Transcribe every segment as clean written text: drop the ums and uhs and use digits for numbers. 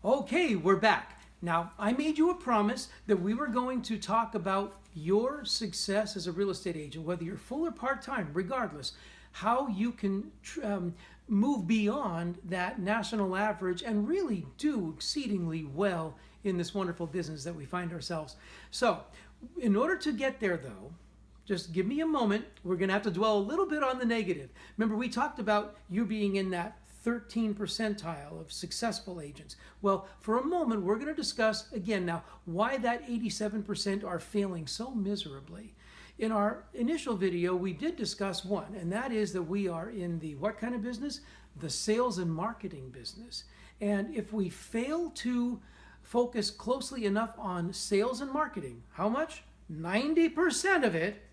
Okay, we're back. Now, I made you a promise that we were going to talk about your success as a real estate agent, whether you're full or part-time, regardless, how you can move beyond that national average and really do exceedingly well in this wonderful business that we find ourselves. So, in order to get there though, just give me a moment. We're going to have to dwell a little bit on the negative. Remember, we talked about you being in that 13 percentile of successful agents. Well, for a moment, we're going to discuss again now why that 87% are failing so miserably. In our initial video, we did discuss one, and that is that we are in the what kind of business? The sales and marketing business. And if we fail to focus closely enough on sales and marketing, how much? 90% of it,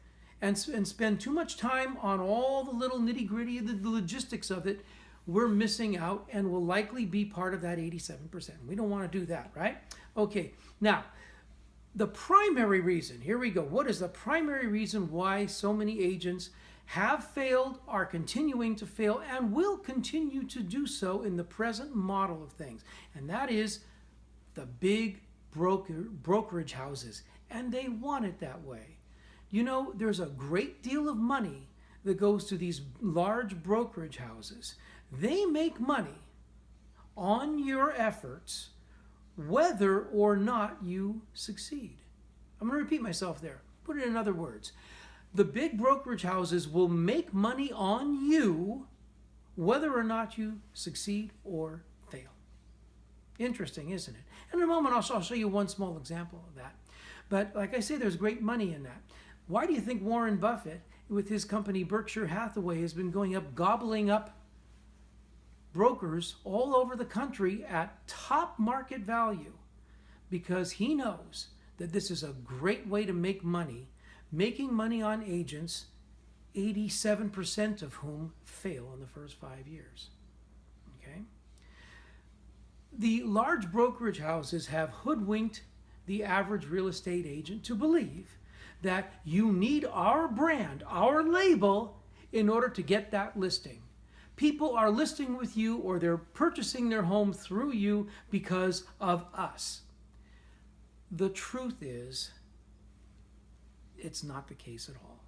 and spend too much time on all the little nitty-gritty, the logistics of it, we're missing out and will likely be part of that 87%. We don't want to do that, right? Okay, now, the primary reason, here we go. What is the primary reason why so many agents have failed, are continuing to fail, and will continue to do so in the present model of things? And that is the big brokerage houses, and they want it that way. You know, there's a great deal of money that goes to these large brokerage houses. They make money on your efforts whether or not you succeed. I'm going to repeat myself there. Put it in other words. The big brokerage houses will make money on you whether or not you succeed or fail. Interesting, isn't it? And in a moment, I'll show you one small example of that. But like I say, there's great money in that. Why do you think Warren Buffett, with his company Berkshire Hathaway, has been going up, gobbling up brokers all over the country at top market value? Because he knows that this is a great way to make money, making money on agents, 87% of whom fail in the first 5 years. Okay? The large brokerage houses have hoodwinked the average real estate agent to believe that you need our brand, our label, in order to get that listing. People are listing with you or they're purchasing their home through you because of us. The truth is, it's not the case at all.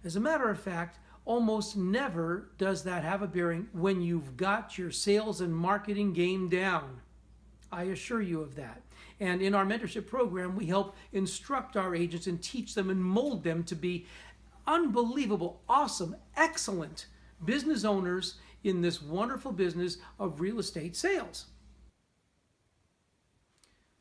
As a matter of fact, almost never does that have a bearing when you've got your sales and marketing game down. I assure you of that. And in our mentorship program, we help instruct our agents and teach them and mold them to be unbelievable, awesome, excellent business owners in this wonderful business of real estate sales.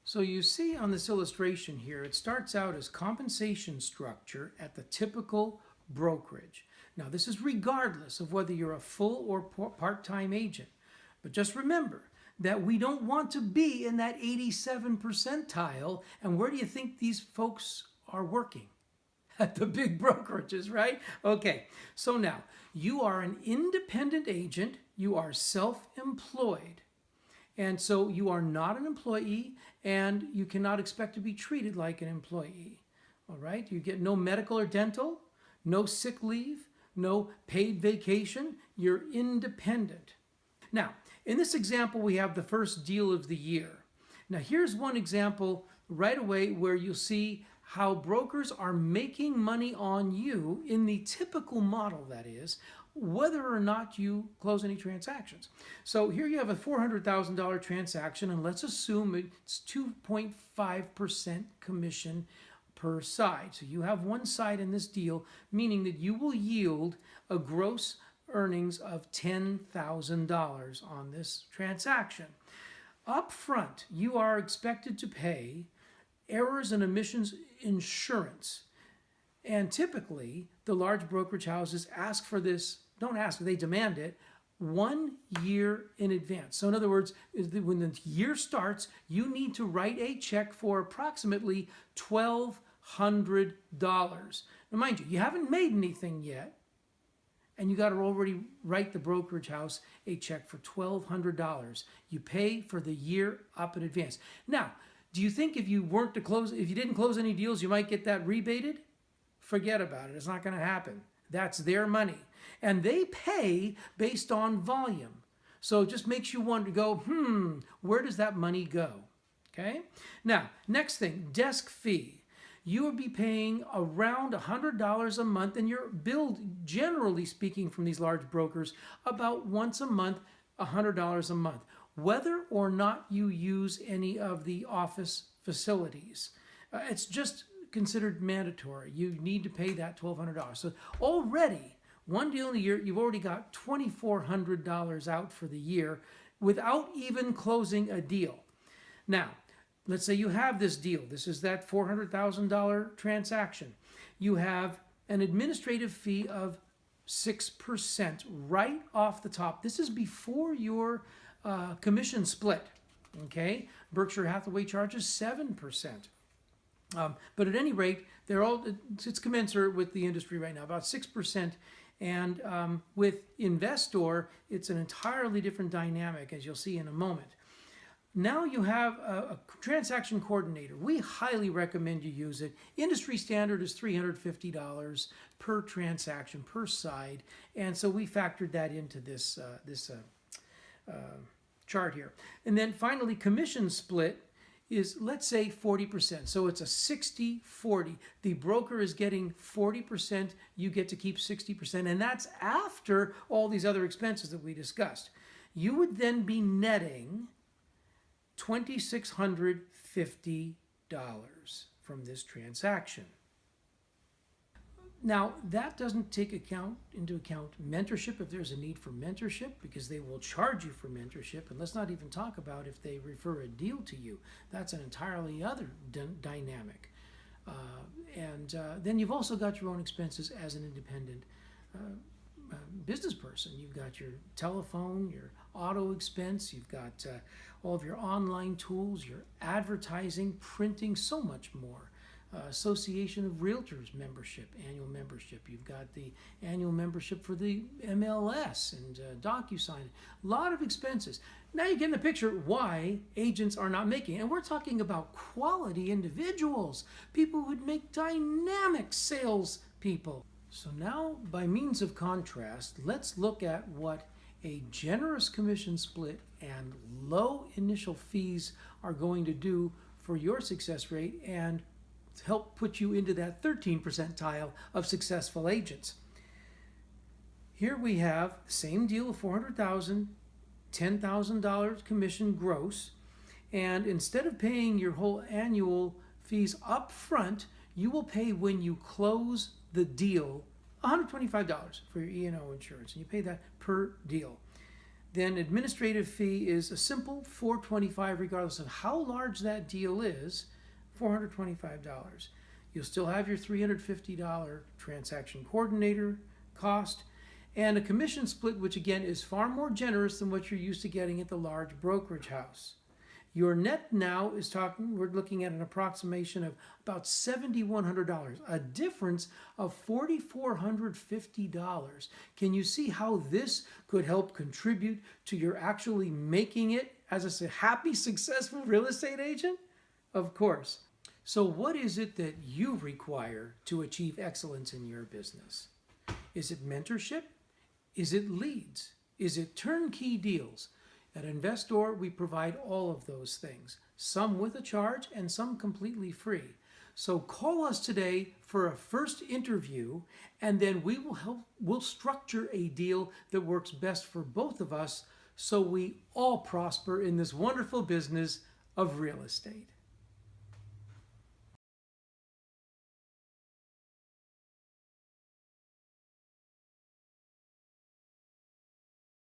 So you see on this illustration here, it starts out as compensation structure at the typical brokerage. Now this is regardless of whether you're a full or part-time agent. But just remember that we don't want to be in that 87 percentile. And where do you think these folks are working? At the big brokerages, right? Okay, so now you are an independent agent. You are self-employed. And so you are not an employee and you cannot expect to be treated like an employee. All right, you get no medical or dental, no sick leave, no paid vacation. You're independent. Now, in this example, we have the first deal of the year. Now, here's one example right away where you'll see how brokers are making money on you in the typical model, that is, whether or not you close any transactions. So here you have a $400,000 transaction, and let's assume it's 2.5% commission per side. So you have one side in this deal, meaning that you will yield a gross earnings of $10,000 on this transaction. Up front, you are expected to pay errors and omissions insurance. And typically, the large brokerage houses ask for this, don't ask, they demand it, 1 year in advance. So in other words, when the year starts, you need to write a check for approximately $1,200. Now mind you, you haven't made anything yet, and you got to already write the brokerage house a check for $1,200. You pay for the year up in advance. Now, do you think if you didn't close any deals, you might get that rebated? Forget about it. It's not going to happen. That's their money. And they pay based on volume. So it just makes you want to go, where does that money go? Okay. Now, next thing, desk fee. You will be paying around $100 a month, and you're billed, generally speaking, from these large brokers, about once a month, $100 a month, whether or not you use any of the office facilities. It's just considered mandatory. You need to pay that $1,200. So already, one deal in a year, you've already got $2,400 out for the year without even closing a deal. Now, let's say you have this deal. This is that $400,000 transaction. You have an administrative fee of 6% right off the top. This is before your commission split. Okay, Berkshire Hathaway charges 7%. But at any rate, it's commensurate with the industry right now, about 6%. And with Investor, it's an entirely different dynamic, as you'll see in a moment. Now you have a transaction coordinator. We highly recommend you use it. Industry standard is $350 per transaction, per side. And so we factored that into this chart here. And then finally, commission split is, let's say, 40%. So it's a 60-40. The broker is getting 40%. You get to keep 60%. And that's after all these other expenses that we discussed. You would then be netting $2,650 from this transaction. Now, that doesn't take into account mentorship, if there's a need for mentorship, because they will charge you for mentorship. And let's not even talk about if they refer a deal to you. That's an entirely other dynamic. Then you've also got your own expenses as an independent business person. You've got your telephone, your auto expense, you've got all of your online tools, your advertising, printing, so much more. Association of Realtors membership, annual membership. You've got the annual membership for the MLS and DocuSign. A lot of expenses. Now you get in the picture why agents are not making it. And we're talking about quality individuals, people who would make dynamic sales people. So now, by means of contrast, let's look at what a generous commission split and low initial fees are going to do for your success rate and help put you into that 13th percentile of successful agents. Here we have the same deal of $400,000, $10,000 commission gross, and instead of paying your whole annual fees up front, you will pay when you close the deal $125 for your E&O insurance, and you pay that per deal. Then administrative fee is a simple $425, regardless of how large that deal is, $425. You'll still have your $350 transaction coordinator cost, and a commission split, which again is far more generous than what you're used to getting at the large brokerage house. Your net now we're looking at an approximation of about $7,100, a difference of $4,450. Can you see how this could help contribute to your actually making it as a happy, successful real estate agent? Of course. So what is it that you require to achieve excellence in your business? Is it mentorship? Is it leads? Is it turnkey deals? At Investor, we provide all of those things, some with a charge and some completely free. So call us today for a first interview, and then we'll structure a deal that works best for both of us so we all prosper in this wonderful business of real estate.